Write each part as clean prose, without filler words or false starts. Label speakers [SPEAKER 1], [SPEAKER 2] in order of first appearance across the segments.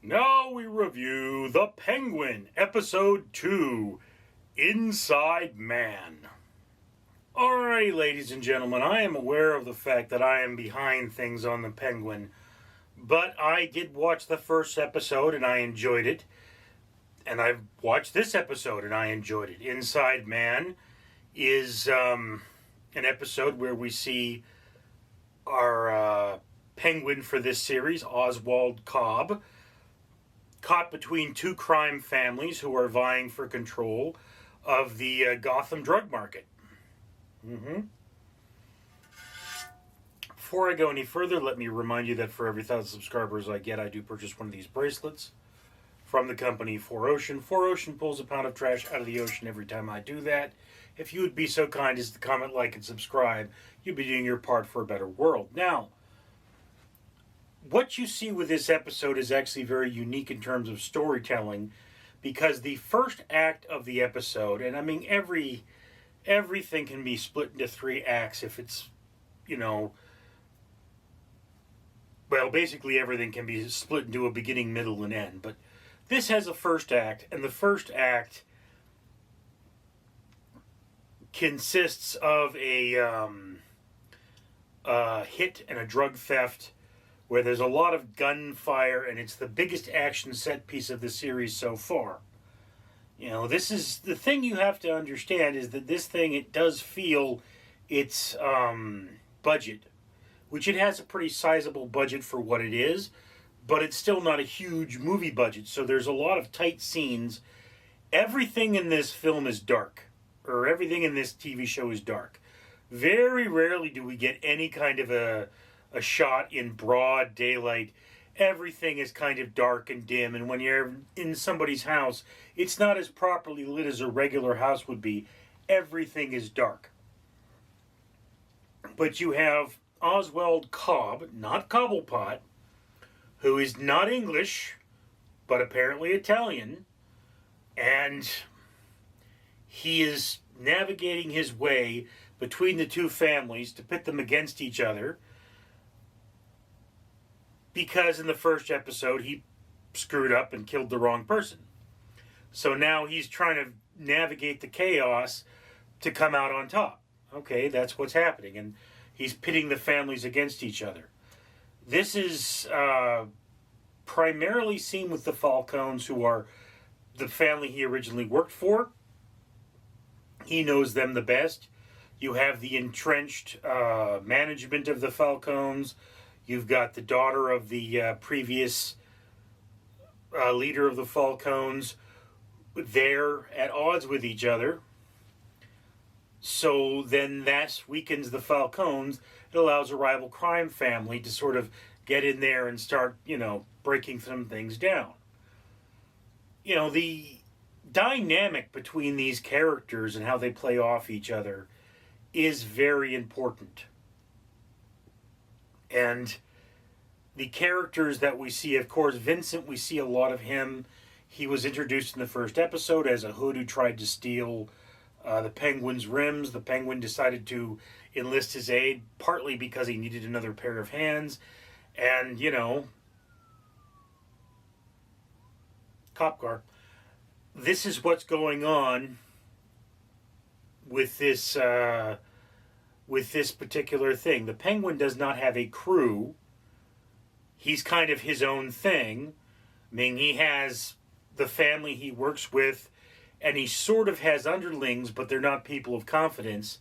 [SPEAKER 1] Now we review The Penguin, Episode 2, Inside Man. Alrighty, ladies and gentlemen, I am aware of the fact that I am behind things on The Penguin, but I did watch the first episode and I enjoyed it, and I've watched this episode and I enjoyed it. Inside Man is an episode where we see our penguin for this series, Oswald Cobb, caught between two crime families who are vying for control of the Gotham drug market. Before I go any further, let me remind you that for every 1,000 subscribers I get, I do purchase one of these bracelets from the company 4Ocean. 4Ocean pulls a pound of trash out of the ocean every time I do that. If you would be so kind as to comment, like, and subscribe, you'd be doing your part for a better world. Now, what you see with this episode is actually very unique in terms of storytelling, because the first act of the episode, and I mean everything can be split into 3 acts if it's, basically everything can be split into a beginning, middle, and end, but this has a first act, and the first act consists of a hit and a drug theft where there's a lot of gunfire, and it's the biggest action set piece of the series so far. This is the thing you have to understand, is that this thing, it does feel its budget, which it has a pretty sizable budget for what it is, but it's still not a huge movie budget, so there's a lot of tight scenes. Everything in this film is dark, or everything in this TV show is dark. Very rarely do we get any kind of a shot in broad daylight. Everything is kind of dark and dim, and when you're in somebody's house, it's not as properly lit as a regular house would be. Everything is dark. But you have Oswald Cobb, not Cobblepot, who is not English, but apparently Italian, and he is navigating his way between the two families to pit them against each other, because in the first episode he screwed up and killed the wrong person. So now he's trying to navigate the chaos to come out on top. Okay, that's what's happening, and he's pitting the families against each other. This is primarily seen with the Falcones, who are the family he originally worked for. He knows them the best. You have the entrenched management of the Falcones. You've got the daughter of the previous leader of the Falcones. They're at odds with each other. So then that weakens the Falcones. It allows a rival crime family to sort of get in there and start, breaking some things down. The dynamic between these characters and how they play off each other is very important. And the characters that we see, of course, Vincent, we see a lot of him. He was introduced in the first episode as a hood who tried to steal the Penguin's rims. The Penguin decided to enlist his aid, partly because he needed another pair of hands. And, cop car. This is what's going on with this particular thing. The Penguin does not have a crew. He's kind of his own thing. I mean, he has the family he works with, and he sort of has underlings, but they're not people of confidence.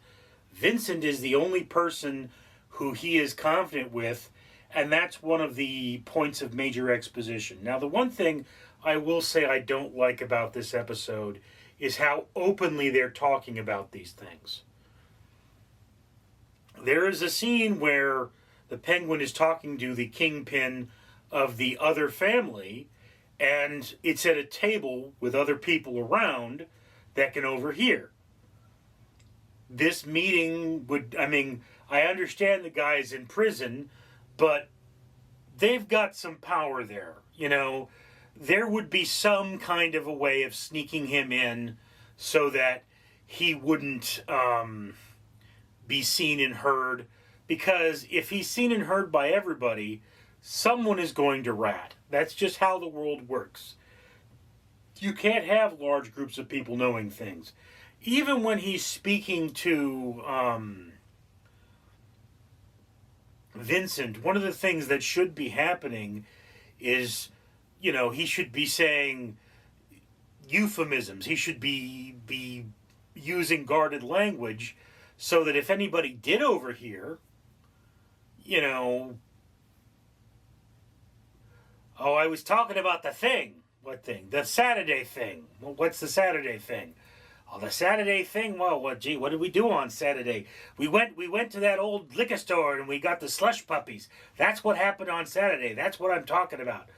[SPEAKER 1] Vincent is the only person who he is confident with, and that's one of the points of major exposition. Now, the one thing I will say I don't like about this episode is how openly they're talking about these things. There is a scene where the Penguin is talking to the kingpin of the other family, and it's at a table with other people around that can overhear. This meeting I understand the guy's in prison, but they've got some power there. There would be some kind of a way of sneaking him in so that he wouldn't be seen and heard, because if he's seen and heard by everybody, someone is going to rat. That's just how the world works. You can't have large groups of people knowing things. Even when he's speaking to Vincent, one of the things that should be happening is, he should be saying euphemisms. He should be using guarded language so that if anybody did overhear, oh, I was talking about the thing. What thing? The Saturday thing. Well, what's the Saturday thing? Oh, the Saturday thing? Well, what did we do on Saturday? We went to that old liquor store and we got the slush puppies. That's what happened on Saturday. That's what I'm talking about.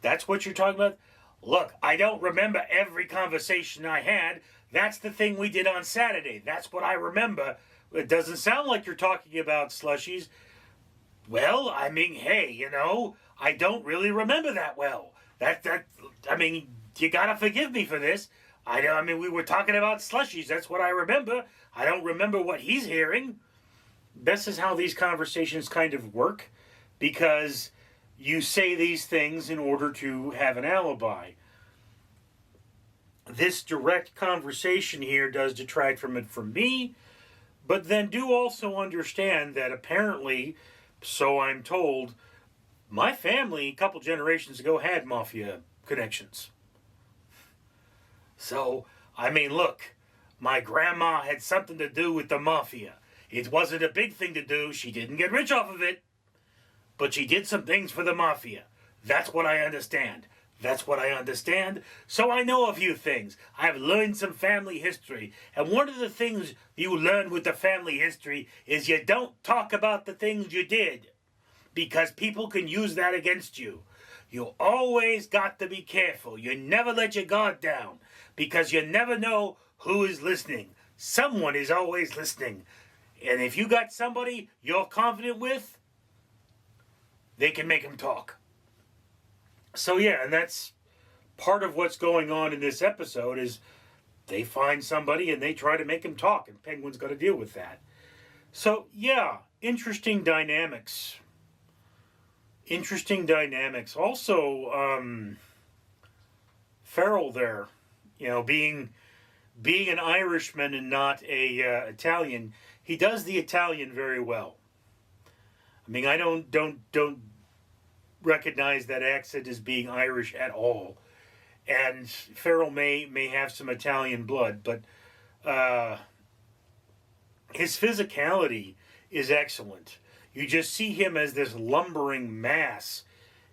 [SPEAKER 1] That's what you're talking about? Look, I don't remember every conversation I had. That's the thing we did on Saturday. That's what I remember. It doesn't sound like you're talking about slushies. Well, I mean, hey, I don't really remember that well. You gotta forgive me for this. I mean, we were talking about slushies. That's what I remember. I don't remember what he's hearing. This is how these conversations kind of work, because you say these things in order to have an alibi. This direct conversation here does detract from it for me, but then do also understand that apparently, so I'm told, my family a couple generations ago had mafia connections. So, I mean, look, my grandma had something to do with the mafia. It wasn't a big thing to do. She didn't get rich off of it, but she did some things for the mafia. That's what I understand. That's what I understand. So I know a few things. I've learned some family history. And one of the things you learn with the family history is you don't talk about the things you did, because people can use that against you. You always got to be careful. You never let your guard down, because you never know who is listening. Someone is always listening. And if you got somebody you're confident with, they can make them talk. So yeah, and that's part of what's going on in this episode is they find somebody and they try to make him talk, and Penguin's got to deal with that. So yeah, interesting dynamics. Also, Farrell there, being an Irishman and not a Italian, he does the Italian very well. I mean, I don't recognize that accent as being Irish at all, and Farrell may have some Italian blood, but his physicality is excellent. You just see him as this lumbering mass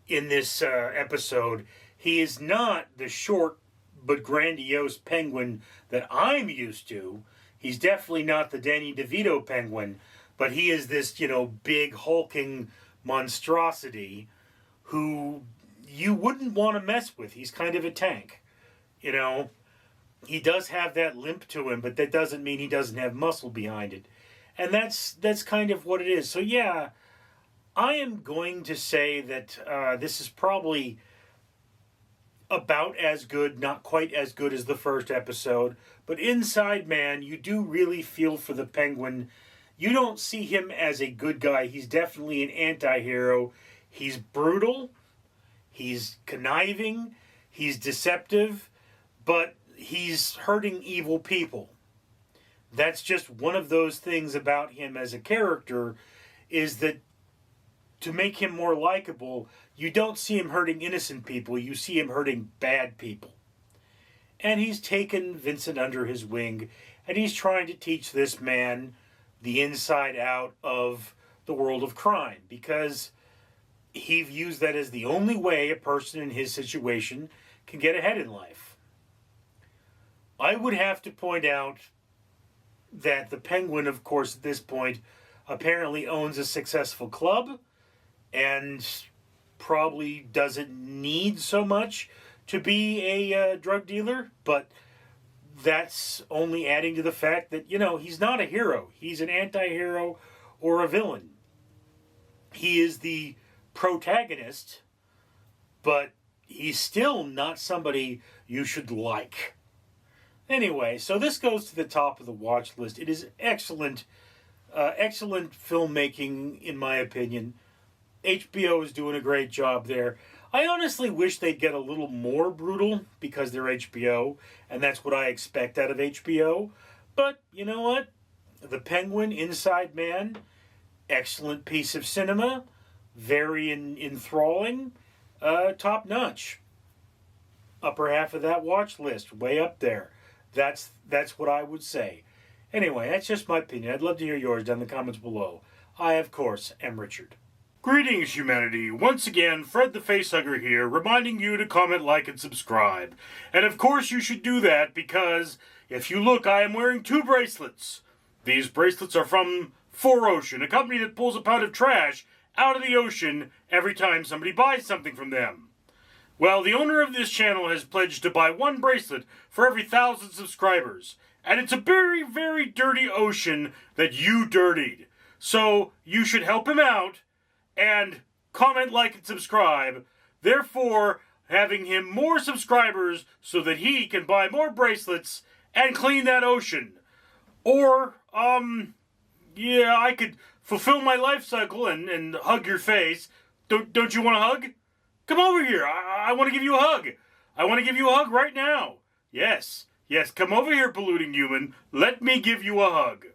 [SPEAKER 1] in this episode. He is not the short but grandiose Penguin that I'm used to. He's definitely not the Danny DeVito Penguin, but he is this, big hulking monstrosity who you wouldn't want to mess with. He's kind of a tank, He does have that limp to him, but that doesn't mean he doesn't have muscle behind it. And that's kind of what it is. So yeah, I am going to say that this is probably about as good, not quite as good as the first episode. But Inside Man, you do really feel for the Penguin. You don't see him as a good guy. He's definitely an anti-hero. He's brutal. He's conniving. He's deceptive. But he's hurting evil people. That's just one of those things about him as a character, is that to make him more likable, you don't see him hurting innocent people, you see him hurting bad people. And he's taken Vincent under his wing, and he's trying to teach this man the inside out of the world of crime, because he views that as the only way a person in his situation can get ahead in life. I would have to point out that the Penguin, of course, at this point, apparently owns a successful club and probably doesn't need so much to be a drug dealer, but that's only adding to the fact that, he's not a hero. He's an anti-hero or a villain. He is the protagonist, but he's still not somebody you should like. Anyway, so this goes to the top of the watch list. It is excellent filmmaking, in my opinion. HBO is doing a great job there. I honestly wish they'd get a little more brutal because they're HBO, and that's what I expect out of HBO. But you know what? The Penguin Inside Man, excellent piece of cinema, very enthralling, top notch. Upper half of that watch list, way up there. That's what I would say. Anyway, that's just my opinion. I'd love to hear yours down in the comments below. I, of course, am Richard. Greetings, humanity. Once again, Fred the Facehugger here, reminding you to comment, like, and subscribe. And of course you should do that because, if you look, I am wearing 2 bracelets. These bracelets are from 4Ocean, a company that pulls a pound of trash out of the ocean every time somebody buys something from them. Well, the owner of this channel has pledged to buy 1 bracelet for every 1,000 subscribers. And it's a very, very dirty ocean that you dirtied. So, you should help him out and comment, like, and subscribe. Therefore, having him more subscribers so that he can buy more bracelets and clean that ocean. Or, yeah, I could fulfill my life cycle and hug your face. Don't you want a hug? Come over here. I want to give you a hug. I want to give you a hug right now. Yes, come over here, polluting human. Let me give you a hug.